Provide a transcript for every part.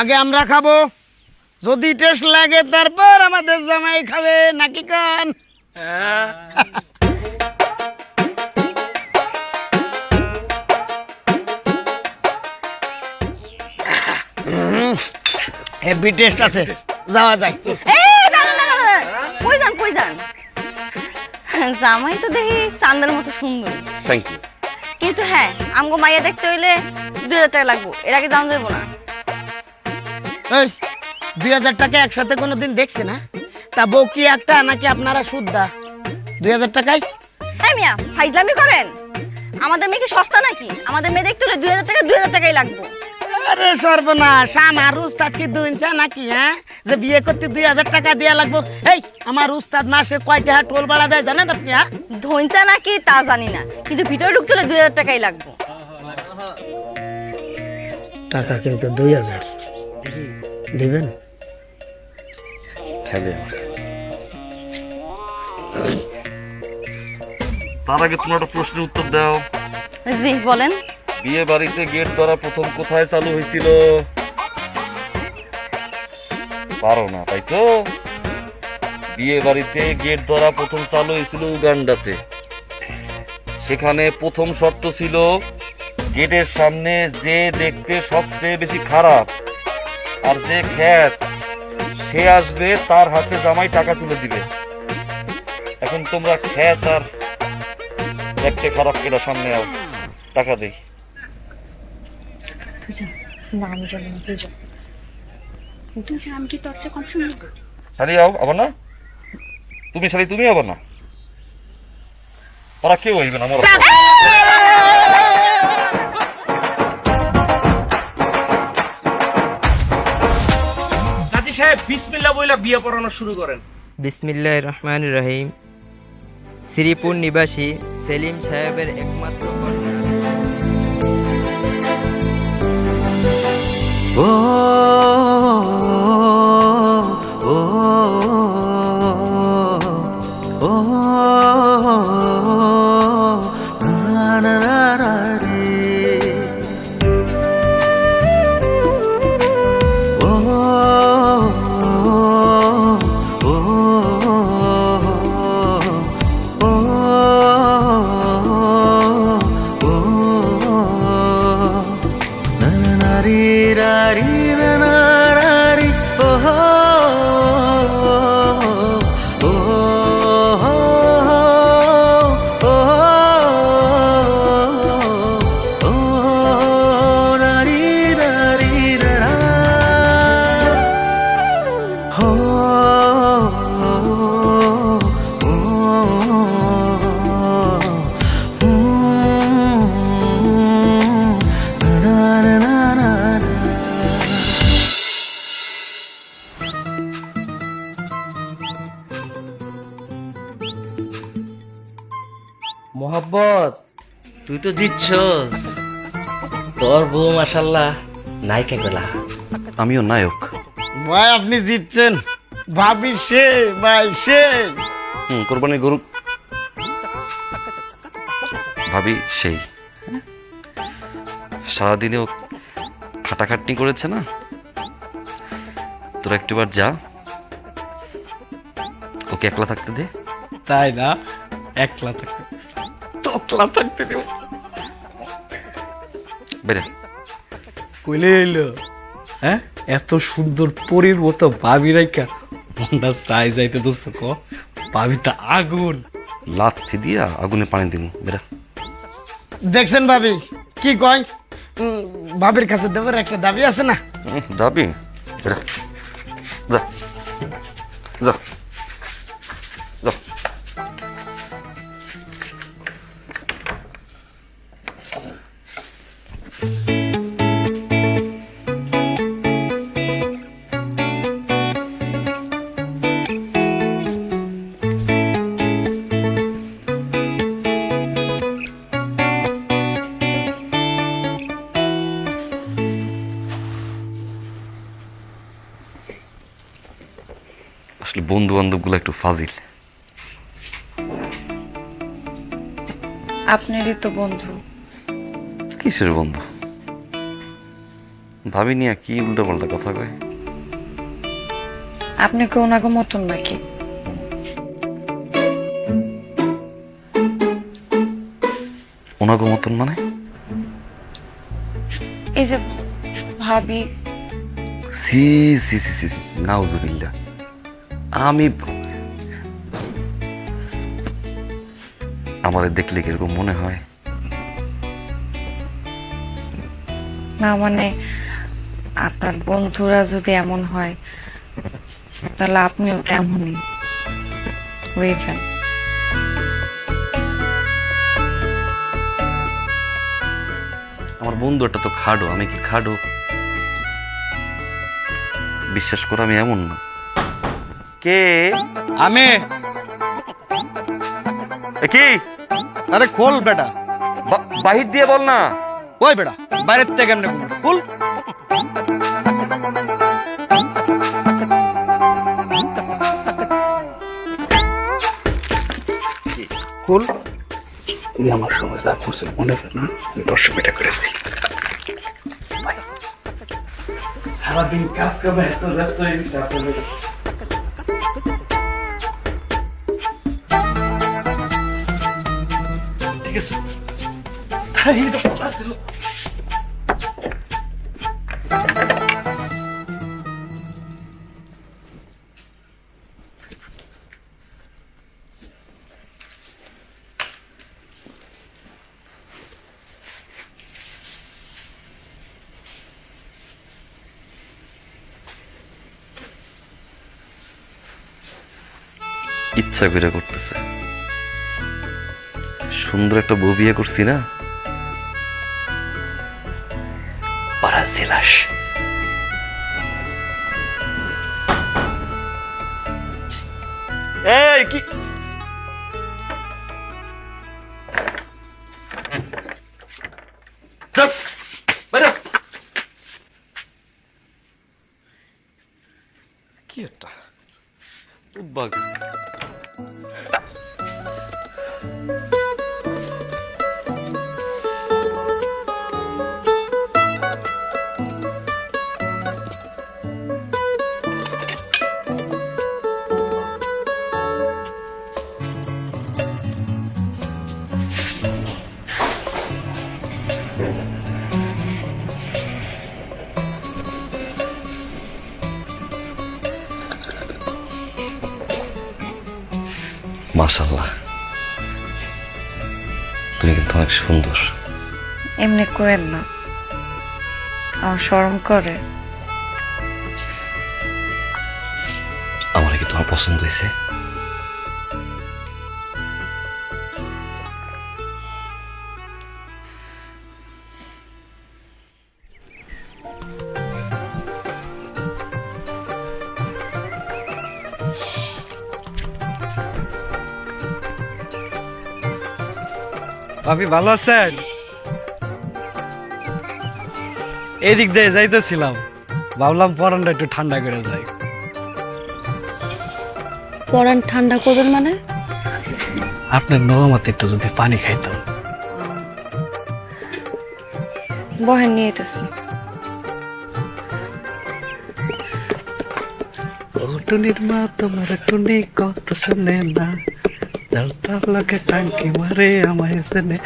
আগে আমরা খাবো, যদি টেস্ট লাগে তারপর আমাদের জামাই খাবে, নাকি কান? হেভি টেস্ট আছে, যাওয়া যায়। কই যান? জামাই তো দেখি চান্দের মতো সুন্দর, থ্যাংক ইউ। কিন্তু হ্যাঁ আমগো মাইয়া দেখতে হইলে 2000 টাকা লাগবো, এর আগে দাম দেবো না। এই 2000 টাকা একসাথে কোনোদিন দেখছে না? তা বউ কি একটা নাকি আপনারা শুদ্ধা? 2000 টাকায় হ্যাঁ মিয়া ফাইজলামি করেন? আমাদের মেয়ে কি সস্তা নাকি? আমাদের মেয়ে দেখতে হলে 2000 টাকাই লাগবো। আরে সর্বনাশ, আমার উস্তাদ কি দুইঞ্চা নাকি? হ্যাঁ, যে বিয়ে করতে 2000 টাকা দেয়া লাগবো? এই আমার উস্তাদ মাসে কয় টাকা টোল ভাড়া দেয় জানেন আপনি? হ্যাঁ, ধৈঞ্চা নাকি তা জানি না, কিন্তু ভিতরে ঢুকতে হলে 2000 টাকাই লাগবো। টাকা কিন্তু 2000 দিবেন? তার আগে তুমি একটা প্রশ্নের উত্তর দাও। জি বলেন। বিয়ে বাড়িতে গেট ধরা প্রথম কোথায় চালু হয়েছিল? পারো না তাই তো? বিয়ে বাড়িতে গেট ধরা প্রথম চালু হয়েছিল উগান্ডাতে। সেখানে প্রথম শর্ত ছিল গেটের সামনে যে দেখতে সবচেয়ে বেশি খারাপ আর যে খ্যাত সে আসবে, তার হাতে জামাই টাকা তুলে দিবে। এখন তোমরা খ্যাত আর দেখতে খারাপ কেটা সামনে আও, টাকা দেই। শাড়ি আও, আবার না তুমি, শাড়ি তুমি আবার না, ওরা কেউ হইবে না। আমার কাজী সাহেব বিসমিল্লাহ বইলা বিয়ে পড়ানো শুরু করেন। বিসমিল্লাহির রহমানির রহিম। শ্রীপুর নিবাসী সেলিম সাহেবের একমাত্র কন্যা। ও ও ও না না না রে ও মোহাব্বত, তুই তো জিতছস। তোর বউ মাশাআল্লাহ নায়িকা বেলা। আমিও নায়ক। ভাই আপনি জিতছেন, ভাবি সে ভাই সে। কোরবানির গরু ভাবি সেই সারাদিনেও খাটাখাটনি করেছে না। তোরা একটুবার যা, ওকে একলা থাকতে দে। তাই না? একলা থাকতে তকলা থাকতে দেব। বেরে কইলে এলো হ্যাঁ, এত সুন্দর পরীর মতো ভাবি রাইকা মনটা চাই যাইতে। দোস্ত ক ভাবি তা আগুন, লাথি দিয়া আগুনে পানি দিব। বেরা দেখছেন ভাবি কি কয়? ভাবির কাছে দেবার একটা দাবি আছে না? যাবি? বেরা যা যা যা। আসলে বন্ধু বান্ধব গুলো একটু ফাজিল। আপনারই তো বন্ধু। কিসের বন্ধু? ভাবি নিয়ে কি উল্টো পাল্টা কথা কয়। আপনি কি ওনাকে মতন নাকি? ওনাকে মতন মানে? এই যে ভাবি, সি সি সি সি সি নাউজুবিল্লাহ। আমি আমারে দেখলে কিরকম মনে হয়? না মানে আপনার বন্ধুরা যদি এমন হয় তাহলে আপনিও তেমনই হইবেন। আমার বন্ধুটা তো খাডো, আমি কি খাডো? বিশ্বাস করো আমি এমন না। কে? আমি। কি? আরে খোল বেটা। বাহির দিয়ে বল না। ওই বেটা বাইরের থেকে কেমনে খোল? খোল। এই আমার সময় যা করছে মনে আছে না? 10 মিনিট করেছি। সারাদিন কাজ করবে, এত ব্যস্ত হয়ে গেছে আপনাদের। ঠিক আছে, তাই তো কথা ছিল। ইচ্ছা করে করতেছে। সুন্দর একটা বউ বিয়ে করছি না, পাড়া জেলাস। এই কি চুপ, বাইরে। কি একটা উদ্ভাগ। মাশাআল্লাহ, তুমি কিন্তু অনেক সুন্দর। এমনি করেন না, আমার শরম করে। আমার কি তোমার পছন্দ হয়েছে? ভাবি ভালো আছেন? এদিক দিয়ে যাইতেছিলাম, ভাবলাম পরানটা একটু ঠান্ডা করে যাই। পরান ঠান্ডা করবেন মানে? আপনার নরমাতে একটু যদি পানি খাইতাম। বহেন নিয়ে যেতেছি। টুনির মা তোমার টুনি কত শুনে না, তার লোকে টাঙ্কি মারে আমায় শুনে।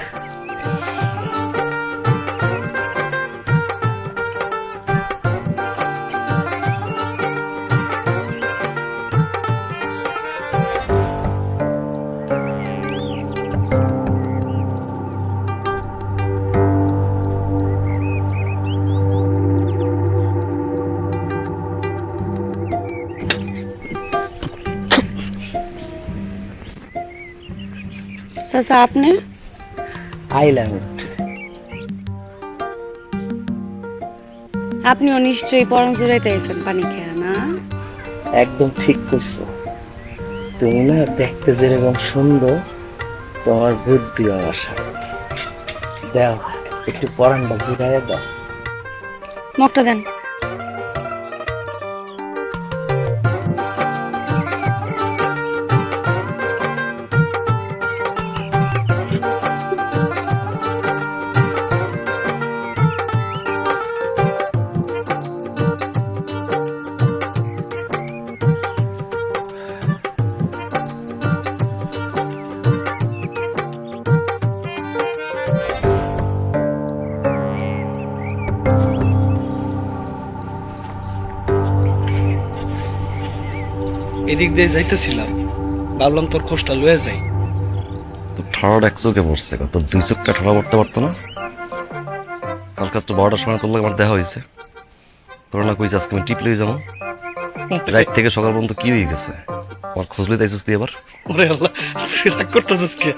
চাচা আপনি? আইলাম। আপনিও নিশ্চয়ই পরান জুড়াইতে আইছেন পানি খেয়া, না? একদম ঠিক করছো। তুমি না দেখতে যেরকম সুন্দর, তোমার বুদ্ধি আমার সাথে। দাও একটু পরানটা জিরাইয়া দাও। মগটা দেন। এদিক দিয়ে যাইতেছিলাম, ভাবলাম তোর খোঁজটা লয়ে যাই। তোর ঠাড়াটা এক চোখে পড়ছে, তোর দুই চোখটা ঠাড়া পড়তে পারতো না? কালকে তো 12টার সময় তোর লাগে আমার দেখা হয়েছে, তোর না কইছে আজকে আমি টিপ লয়ে যাবো। রাত থেকে সকাল পর্যন্ত কি হয়ে গেছে? আমার খোঁজ লইতে আইছিস তুই এবার? ওরে আল্লাহ, রাগ করতেছিস কে?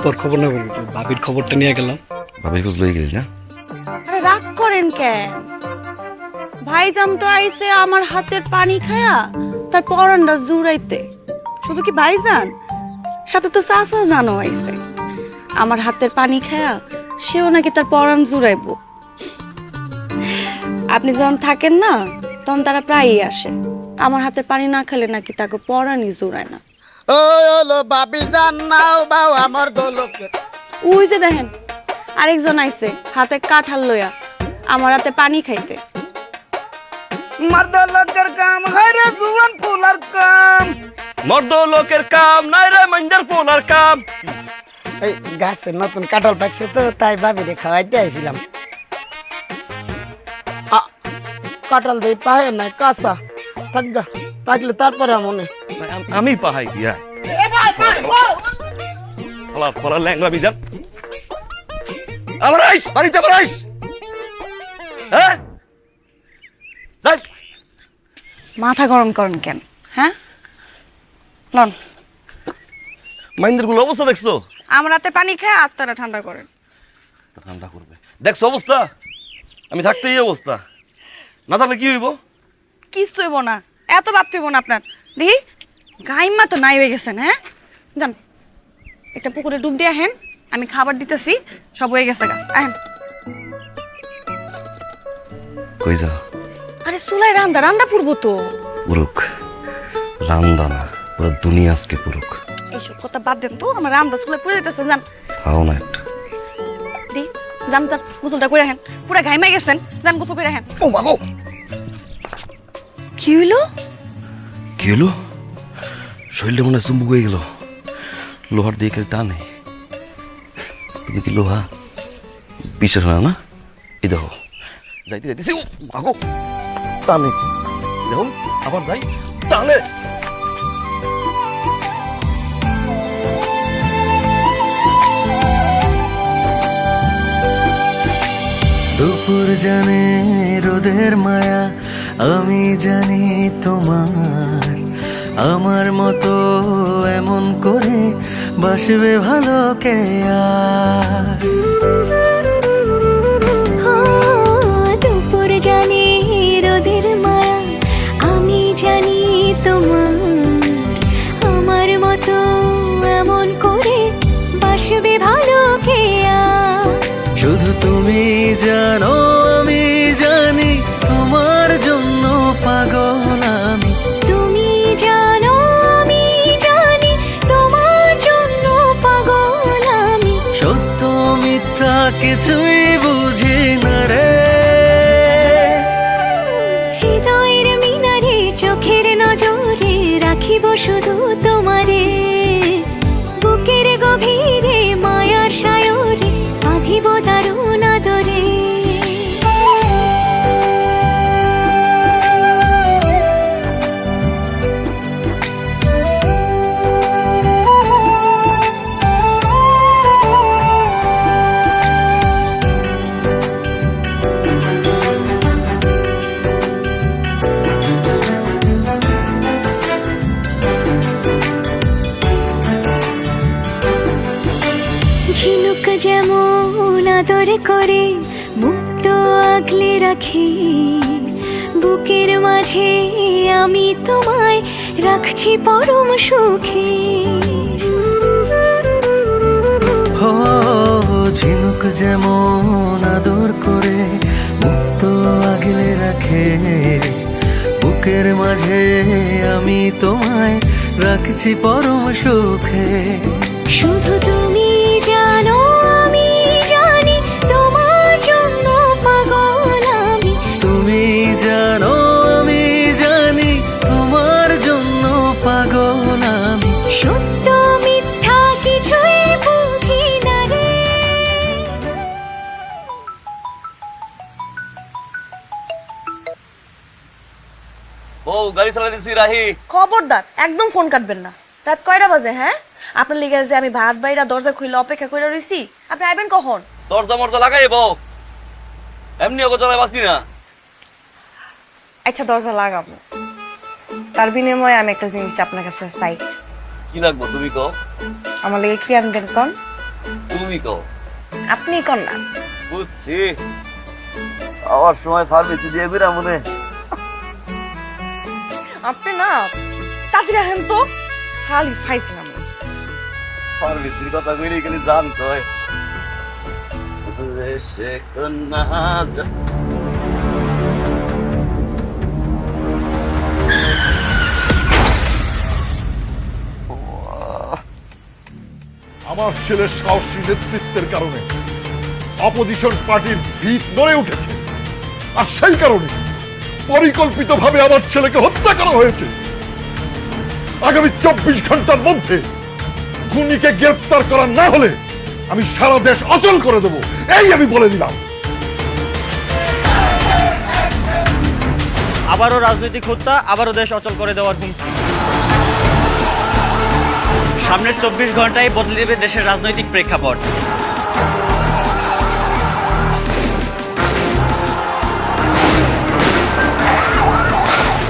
তোর খবর না বলি, ভাবির খবরটা নিয়ে গেলাম। ভাবির খোঁজ লই গেলি না? আরে রাগ করেন কেন? ভাইজান তো আইছে আমার হাতের পানি খায়া তার পরানটা জুড়াইতে। শুধু কি ভাইজান, সাথে তো চাচা জানো আইছে আমার হাতের পানি খায়া, সেও নাকি তার পরান জুড়াইবো। আপনি যখন থাকেন না তখন তারা প্রায়ই আসে, আমার হাতের পানি না খেলে নাকি তাকে পরানই জুড়ায় না। ওই হলো বাবি জান নাও বাও আমার দোলকের। ওই যে দেখেন আরেকজন আইছে হাতে কাঁঠাল লইয়া আমার হাতে পানি খাইতে। মর্দ লোকের কাম হয় রে জুয়ান ফুলার কাম। মর্দ লোকের কাম নাই রে মাইন্দার পোলার কাম। এই গাছে নতুন কাঁঠাল পাকছে তো তাই ভাবিরে খাওয়াইতে আইছিলাম। কাঁঠাল দেই পাহে নাই কাঁচা থাকগা, পাকলে তারপরে মনে আমি পাহাই দিয়া আলাপ করা ল্যাংরা বিজান। আবার আইস বাড়িতে, আবার আইস। হ্যাঁ যাই। মাথা গরম করেন কেন? হ্যাঁ লন, মাইন্দের গুলো অবস্থা দেখছো? আমার হাতে পানি খায় আত্মারা ঠান্ডা করেন। ঠান্ডা করবে দেখছো অবস্থা? আমি থাকতে এই অবস্থা, না থাকলে কি হইব? কিছু হইব না, এত ভাবতে হইব না আপনার। দেখি গাইমা তো নাই হয়ে গেছেন। হ্যাঁ যান একটা পুকুরে ডুব দিয়ে আহেন, আমি খাবার দিতেছি, সব হয়ে গেছে গা। আহেন। কই যা? আরে চুলাই রান্দা রান্দা পুরবো তো। পুরুক রান্দা না, পুরো দুনিয়া আজকে পুরুক। এইসব কথা বাদ দেন তো, আমার রান্দা চুলাই পুড়ে যেতেছে। যান খাও না একটা। দি যান যান, গোসলটা করে আহেন, পুরা ঘাইমাই গেছেন, যান গোসল করে আহেন। ও বাবা, কি হইলো? কি হলো? শরীরটা মনে হয় চুম্বুক হয়ে গেল, লোহার দিয়ে কেউ টানে। তুমি কি লোহা? বিশ্বাস হয় না? এই দেখো যাইতে যাইতেছি, ও ভাগো টানে, দেখো আবার যাই টানে। দুপুর জানে রোদের মায়া, আমি জানি তোমার। আমার মতো এমন করে বাসবে ভালো কে আর? দুপুর জানে রোদের মায়া, আমি জানি তোমার। আমার মতো এমন করে বাসবে ভালো কে আর? শুধু তুমি জানো আমি জানি, তোমার জন্য পাগল আমি। তুমি জানো আমি জানি, তোমার জন্য পাগল আমি। সত্য মিথ্যা কিছুই বুঝি না রে। হৃদয়ের মিনারে চোখের নজরে রাখিব শুধু তোমারে। বুকের গভীরে মায়ার সায়রে বাঁধিব দারুণ আদরে। ঝিনুক যেমন আদর করে মুক্ত আগলে রাখি, বুকের মাঝে আমি তোমায় রাখছি পরম সুখে। হো ঝিনুক যেমন আদর করে মুক্ত আগলে রাখে, বুকের মাঝে আমি তোমায় রাখছি পরম সুখে। শুধু তুমি জানো আমি জানি, তোমার জন্য পাগল আমি। তুমি জানো আমি জানি, তোমার জন্য পাগল আমি। সত্য মিথ্যা কিছুই বুঝি না রে। ও গাড়ি গাড়ি চালাইতেছি রাহি। খবরদার একদম ফোন কাটবেন না। রাত কয়টা বাজে? হ্যাঁ, আপনার লিগে যে আমি ভাত বাইরা দরজা খুলে অপেক্ষা করে রইছি, আপনি আইবেন কখন? দরজা মরজা লাগাই বউ, এমনি ওকে চালাই বাঁচি না। আচ্ছা দরজা লাগাবো, তার বিনিময়ে আমি একটা জিনিস আপনার কাছে চাই। কি লাগবো তুমি কও? আমার লিগে কি আনবেন কন? তুমি কও। আপনি কন না। বুঝছি, আবার সময় ফার্মেসি দিয়ে বেরা মনে। আপনি না তাড়াতাড়ি আহেন তো, খালি ফাইছিলাম। ফার্মেসির কথা কইলে খালি জান কয় সে কন্যা। আমার ছেলের সাহসী নেতৃত্বের কারণে অপোজিশন পার্টির ভিত নড়ে উঠেছে, আর সেই কারণে পরিকল্পিতভাবে আমার ছেলেকে হত্যা করা হয়েছে। আগামী 24 ঘন্টার মধ্যে খুনিকে গ্রেফতার করা না হলে আমি সারা দেশ অচল করে দেব, এই আমি বলে দিলাম। আবারও রাজনৈতিক হত্যা, আবারও দেশ অচল করে দেওয়ার হুমকি। সামনের 24 ঘন্টায় বদলে দেবে দেশের রাজনৈতিক প্রেক্ষাপট।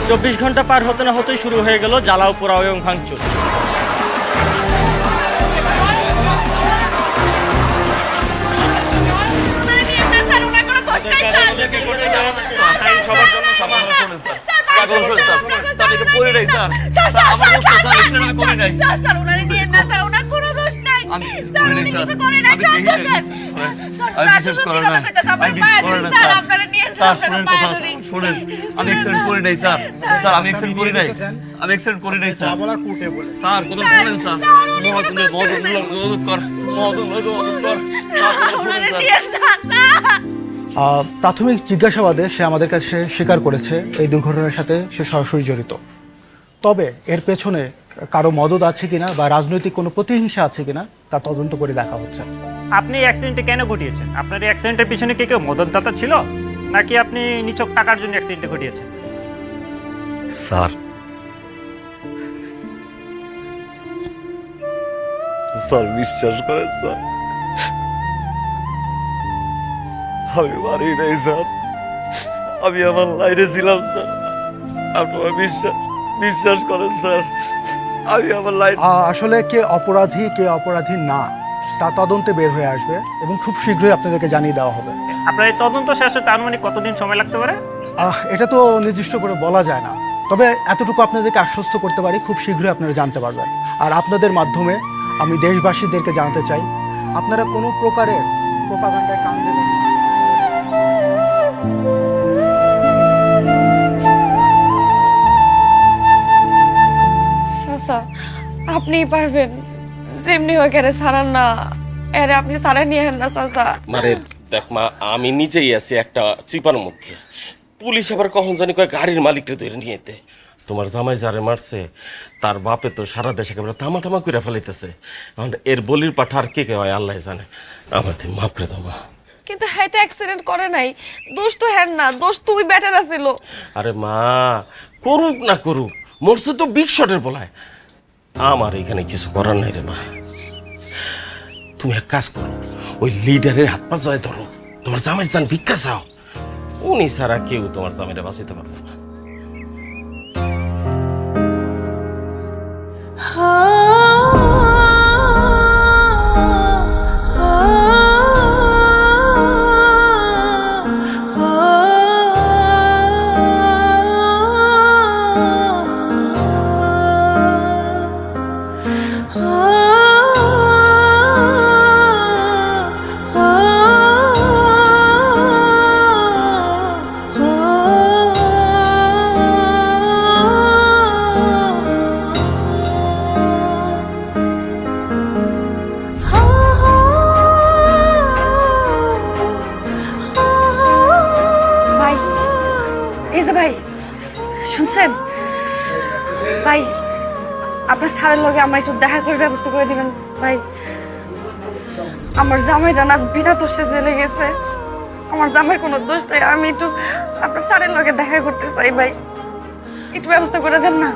চব্বিশ ঘন্টা পার হতে না হতেই শুরু হয়ে গেল জ্বালাও পোড়াও এবং ভাঙচুর। প্রাথমিক জিজ্ঞাসাবাদে সে আমাদের কাছে স্বীকার করেছে এই দুর্ঘটনার সাথে সে সরাসরি জড়িত। তবে এর পেছনে কারো মদত আছে কিনা বা রাজনৈতিক কোনো প্রতিহিংসা আছে কিনা তা তদন্ত করে দেখা হচ্ছে। আপনি অ্যাক্সিডেন্টে কেন ঘটিয়েছেন? আপনার এই অ্যাক্সিডেন্টের পিছনে কে কেউ মদতদাতা ছিল, নাকি আপনি নিছক টাকার জন্য অ্যাক্সিডেন্টে ঘটিয়েছেন? স্যার, স্যার বিশ্বাস করেন স্যার, আমি মারি নাই স্যার, আমি আমার লাইনে ছিলাম স্যার। আপনারা বিশ্বাস করেন স্যার, আমি আমার লাইন। আসলে কে অপরাধী কে অপরাধী না তা তদন্তে বের হয়ে আসবে এবং খুব শীঘ্রই আপনাদেরকে জানিয়ে দেওয়া হবে। আপনার এই তদন্ত শেষ হতে আনুমানিক কতদিন সময় লাগতে পারে? এটা তো নির্দিষ্ট করে বলা যায় না, তবে এতটুকু আপনাদেরকে আশ্বস্ত করতে পারি খুব শীঘ্রই আপনারা জানতে পারবেন। আর আপনাদের মাধ্যমে আমি দেশবাসীদেরকে জানাতে চাই, আপনারা কোনো প্রকারের প্রোপাগান্ডায় কান দেবেন না। আপনিই পারবেন, যেমনি হয় কেন সারান না, এরে আপনি সারা নিয়ে হেন না চাচা। মারে দেখ মা, আমি নিজেই আছি একটা চিপার মধ্যে। পুলিশ আবার কখন জানি কয় গাড়ির মালিকটা ধরে নিয়ে যেতে। তোমার জামাই যারে মারছে তার বাপে তো সারা দেশে একেবারে থামা থামা করে ফেলাইতেছে। এখন এর বলির পাঠা আর কে হয় আল্লাহ জানে। আমার তুই মাফ করে দাও মা। কিন্তু হ্যাঁ তো অ্যাক্সিডেন্ট করে নাই, দোষ তো হ্যাঁ না, দোষ তুই বেটার আছিল। আরে মা, করুক না করুক, মরছে তো বিগ শটের বলায়। আমার এখানে কিছু করার নাই রে মা। তুমি এক কাজ করো, ওই লিডারের হাত পা জয় ধরো, তোমার জামাইয়ের জান ভিক্ষা চাও। উনি ছাড়া কেউ তোমার জামাইটা বাঁচাতে পারবে না। ভাই, আপনার স্যারের লগে আমার একটু দেখা করে ব্যবস্থা করে দিবেন ভাই। আমার জামাইটা না বিনা দোষে জেলে গেছে, আমার জামাইয়ের কোনো দোষ নাই। আমি একটু আপনার স্যারের লগে দেখা করতে চাই ভাই। একটু ব্যবস্থা করে দেন না।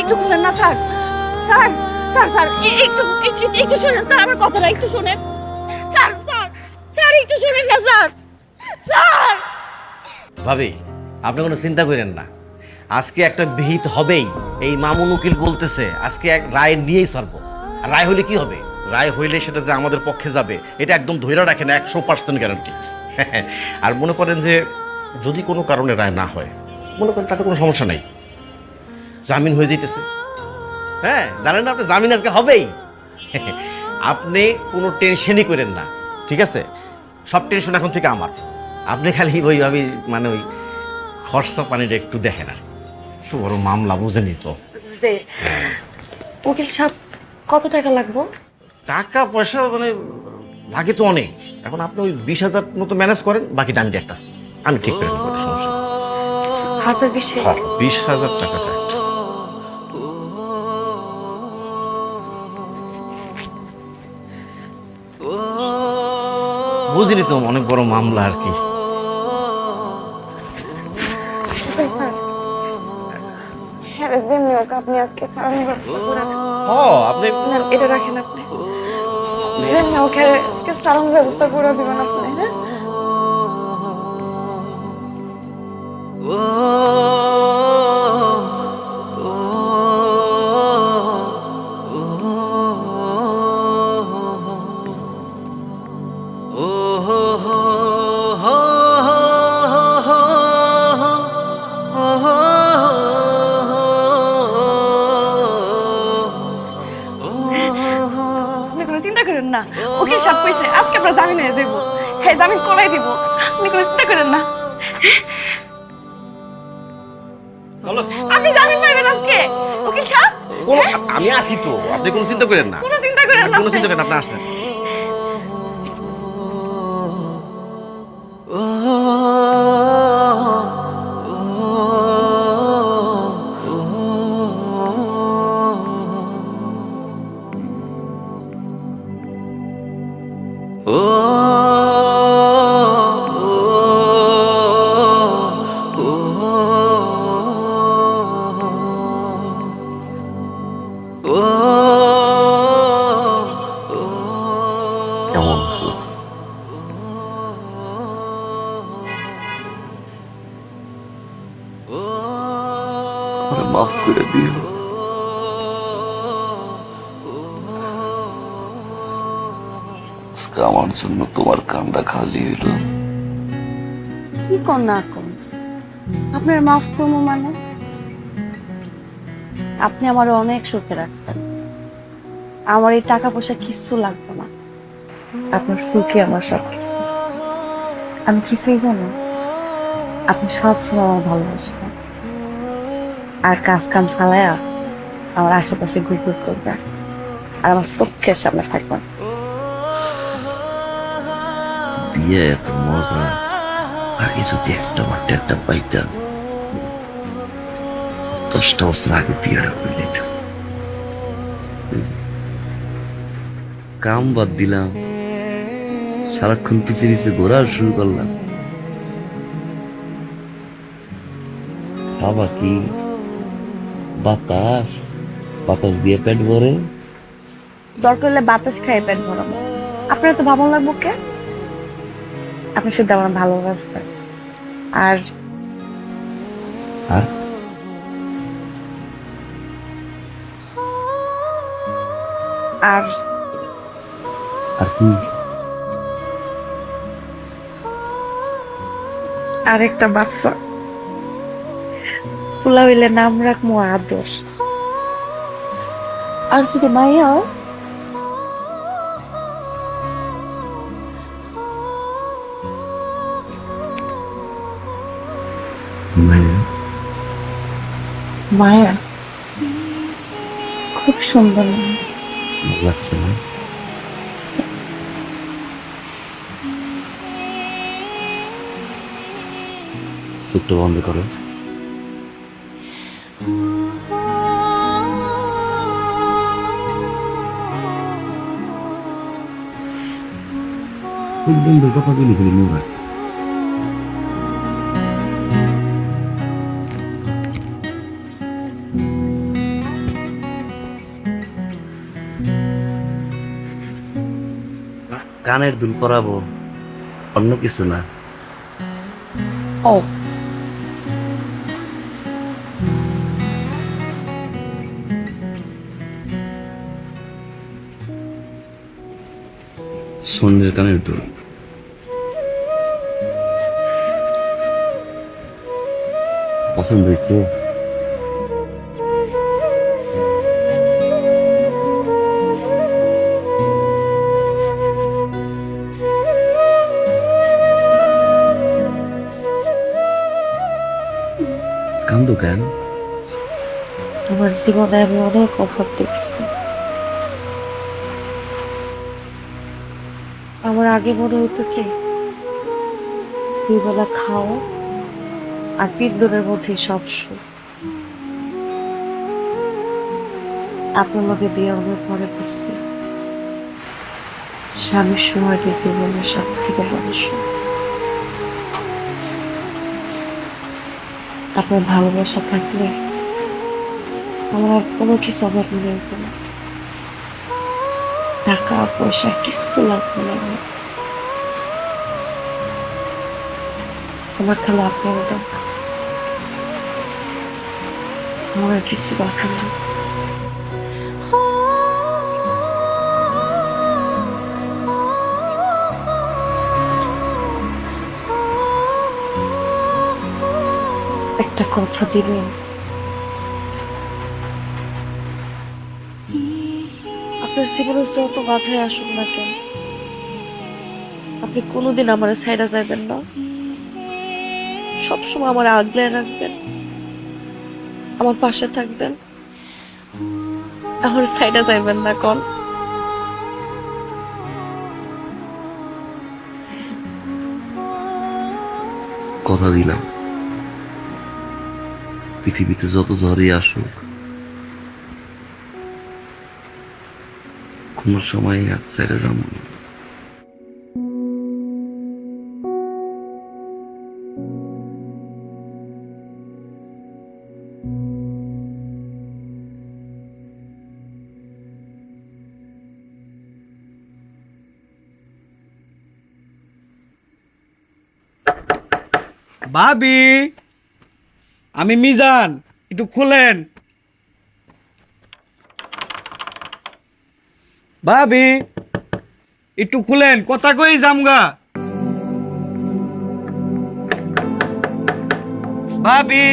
একটু বলেন না স্যার, স্যার স্যার স্যার একটু একটু শুনেন স্যার, আমার কথাটা একটু শুনেন স্যার, স্যার স্যার একটু শুনেন না স্যার, স্যার। ভাবি আপনি কোনো চিন্তা করেন না, আজকে একটা বিহিত হবেই। এই মামুন উকিল বলতেছে আজকে এক রায় নিয়েই ছাড়বো। আর রায় হইলে কি হবে? রায় হইলে সেটা যে আমাদের পক্ষে যাবে এটা একদম ধৈর্য রাখেন, 100% গ্যারান্টি। আর মনে করেন যে যদি কোনো কারণে রায় না হয়, মনে করেন তাতে কোনো সমস্যা নাই, জামিন হয়ে যেতেছে। হ্যাঁ জানেন না আপনি, জামিন আজকে হবেই। আপনি কোনো টেনশনই করেন না, ঠিক আছে? সব টেনশন এখন থেকে আমার। আপনি খালি ওইভাবে মানে ওই খরচা পানিটা একটু দেখেন। আর একটু বড় মামলা বুঝেনি তো। উকিল সাহেব কত টাকা লাগবো? টাকা পয়সা মানে লাগে তো অনেক। এখন আপনি ওই 20,000 মতো ম্যানেজ করেন, বাকিটা আমি দেখতেছি, আমি ঠিক করে দেবো, সমস্যা নেই। 20,000 টাকা চাই। বুঝলি তো অনেক বড় মামলা আর কি। আপনি আজকে আপনি এটা রাখেন, আপনি ওকে আজকে সালামের ব্যবস্থা করে দিবেন আপনি। হ্যাঁ না, উকিল সাহেব কইছে আজকে আমরা জামিন হয়ে যাবো। হ্যাঁ জামিন করাই দিব, আপনি কোনো চিন্তা করেন না। আপনি জামিন পাইবেন আজকে উকিল সাহেব। আমি আসি তো, আপনি কোনো চিন্তা করেন না, কোনো চিন্তা করেন না, কোনো চিন্তা করেন না, আপনি আসেন। কেমন আছো? আমারে মাফ করে দিও। আজকে আমার জন্য তোমার কান্ডা খালি হইল। কি কোন না কোন আপনার মাফ করবো মানে? আপনি আমার অনেক সুখে রাখছেন, আমার এই টাকা পয়সা কিচ্ছু লাগবে না, আপনার সুখে আমার সব কিছু। আমি কি চাই জানো? আপনি সবসময় আমার ভালোবাসবেন, আর কাজ কাম ফালায়া আমার আশেপাশে ঘুরঘুর করবেন, আর আমার চোখের সামনে থাকবেন। বিয়ে এত মজা, আগে যদি একটা মাঠে একটা পাইতাম, 10টা বছর আগে বিয়েটা করে নিতাম। কাম বাদ দিলাম, সারাক্ষণ পিছিয়ে পিছিয়ে ঘোরা শুরু করলাম। খাবা কি? বাতাস? বাতাস দিয়ে পেট ভরে? দরকার হলে বাতাস খাই পেট ভরাবো। আপনার তো ভালো লাগবো কে? আপনি শুধু আমার ভালোবাসবেন। আর আর আর আর কি? আরেকটা বাচ্চা পোলা হইলে নাম রাখবো আদর। আর যদি মাইয়া হয়, মায়া? মায়া খুব সুন্দর নাম। ভালো লাগছে না? চোখটা বন্ধ করো। বন্ধুর কথা বলি বলি নোরা। কানের দুল পরাবো, অন্য কিছু না। ও স্বর্ণের কানের দুল। পছন্দ হয়েছে? কান্দো কেন? আমার জীবনে আমি অনেক অভাব দেখছি। আমার আগে মনে হইতো কি, দুই বেলা খাও আর পিন্দনের মধ্যে সব সুখ। আপনার লোকে বিয়ে হওয়ার পরে বুঝছি স্বামীর সময়কে জীবনের সব থেকে বড় সুখ। আপনার ভালোবাসা থাকলে আমার আর কোনো কিছু অভাব মনে হতো না। টাকা পয়সা কিছু লাগবে না আমার। আমার খালি আপনার দরকার, আমার আর কিছু দরকার নেই। একটা কথা দিবেন? আপনার জীবনে যত বাধায় আসুক না কেন, আপনি কোনোদিন আমার সাইডে যাবেন না। সবসময় আমার আগলে রাখবেন, আমার পাশে থাকবেন, আমার সাইডে যাইবেন না কোন। কথা দিলাম, পৃথিবীতে যত ঝড়ই আসুক কোন সময় হাত ছেড়ে যাবো না। ভাবি, আমি মিজান, একটু খুলেন। ভাবি একটু খুলেন, কথা কই জামগা। ভাবি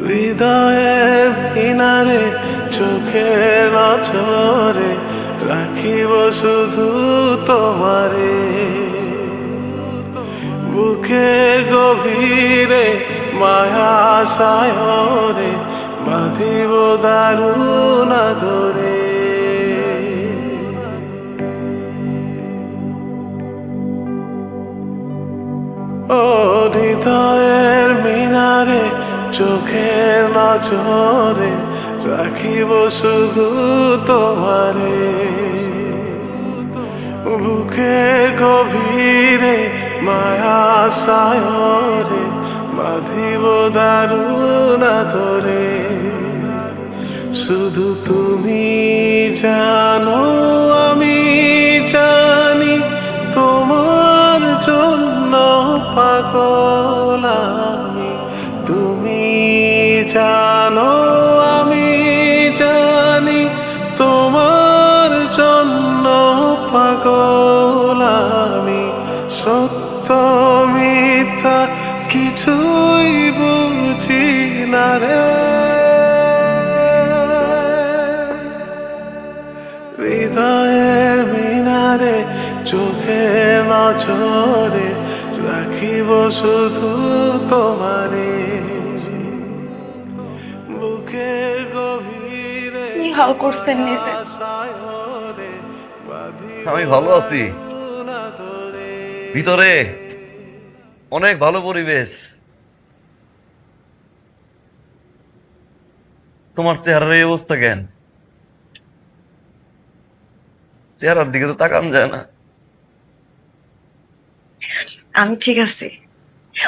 হৃদয়ের কিনারে চোখের নজরে রাখিব শুধু তোমারে, বুকের গভীরে মায়া সায়রে বাঁধিব দারুণ আদরে। ও হৃদয়ের মিনারে চোখের নজরে রাখিব শুধু তোমারে বুকের গভীরে মায়া সায়রে বাঁধিব দারুণ আদরে শুধু তুমি জানো আমি জানি তোমার জন্য পাগল আমি তুমি জানো আমি জানি তোমার জন্য পাগল আমি সত্য মিথ্যা কিছুই বুঝি না রে হৃদয়ের মিনারে চোখের নজরে রাখিব শুধু তোমারে বুকের গভীরে কি হাল করছেন নিজে? আমি ভালো আছি, ভিতরে অনেক ভালো পরিবেশ। তোমার চেহারার এই অবস্থা কেন? চেহারার দিকে তো তাকান যায় না। আমি ঠিক আছে।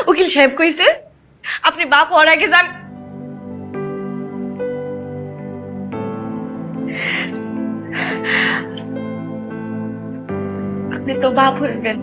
উকিল সাহেব কইছে আপনি বাপ হওয়ার আগে যান। আপনি তো বাপ হইবেন।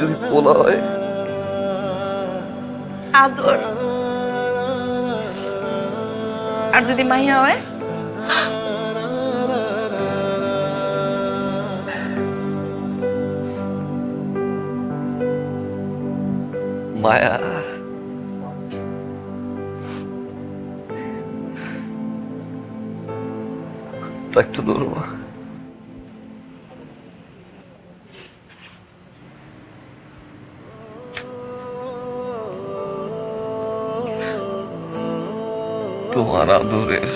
যদি পোলা হয় আদর, আর যদি মাইয়া হয় মায়া। একটু ধরবো। তোমার আদরের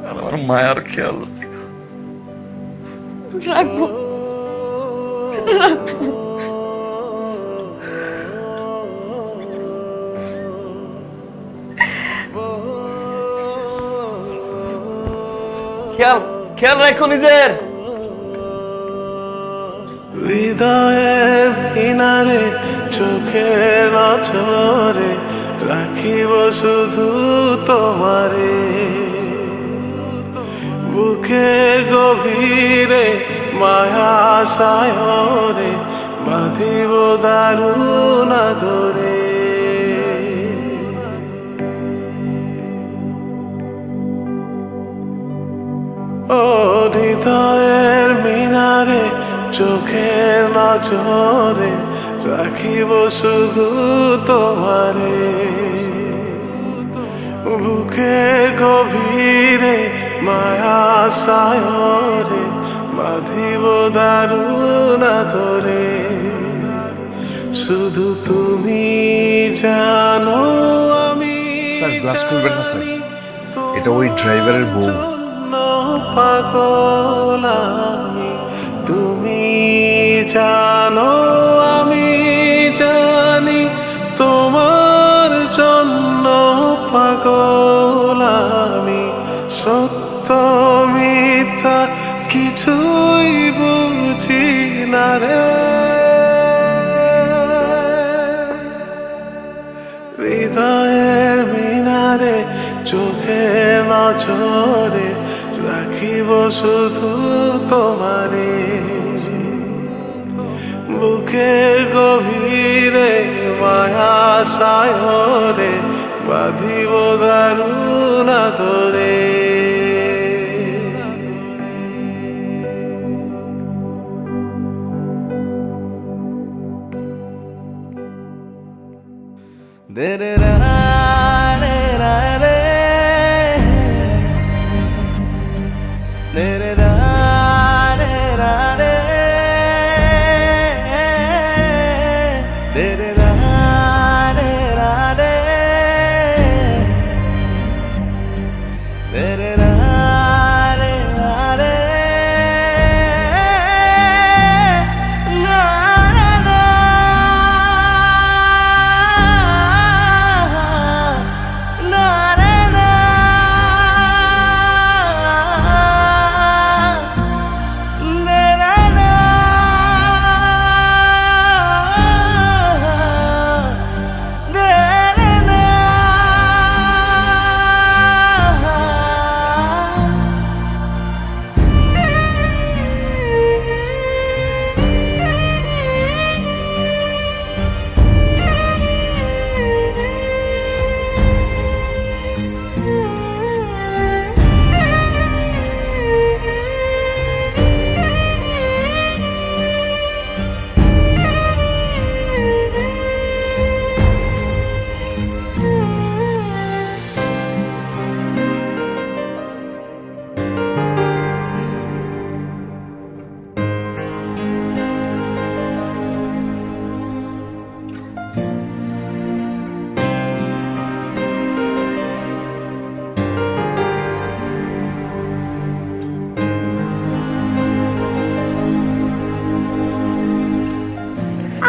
আর আমার মায়ার খেয়াল রাখবো রাখবো। খেয়াল খেয়াল রাখো নিজের। হৃদয়ের কিনারে চোখের নজরে রাখিব শুধু তোমারে বুকের গভীরে মায়া সায়রে বাঁধিব দারুণ আদরে ও হৃদয়ের মিনারে চোখের নজরে রাখিব শুধু তোমারে বুকের গভীরে মায়া সায়রে বাঁধিব দারুণ আদরে শুধু তুমি জানো আমি স্যার গ্লাস খুলবেন না স্যার, এটা ওই ড্রাইভারের বউ। পাগল আমি তুমি জানো আমি জানি তোমার জন্য পাগল আমি মিথ্যা কিছুই বুঝি না রে, হৃদয়ের মিনারে চোখের নজরে রাখিব শুধু তোমারে, বুকের গভীরে মায়া সায়রে বাঁধিব দারুণ আদরে। দে রে রা রে রা রে, দে রে রা রে রা রে, দে রে রা রে রা রে, দে রে রা রে রা রে, না রে না, না রে না, দে রে না, দে রে না।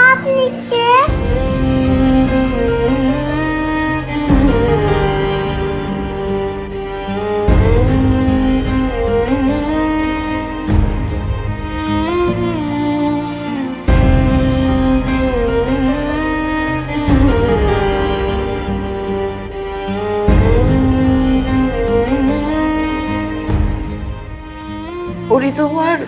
আপনি কে? ওরি তোমার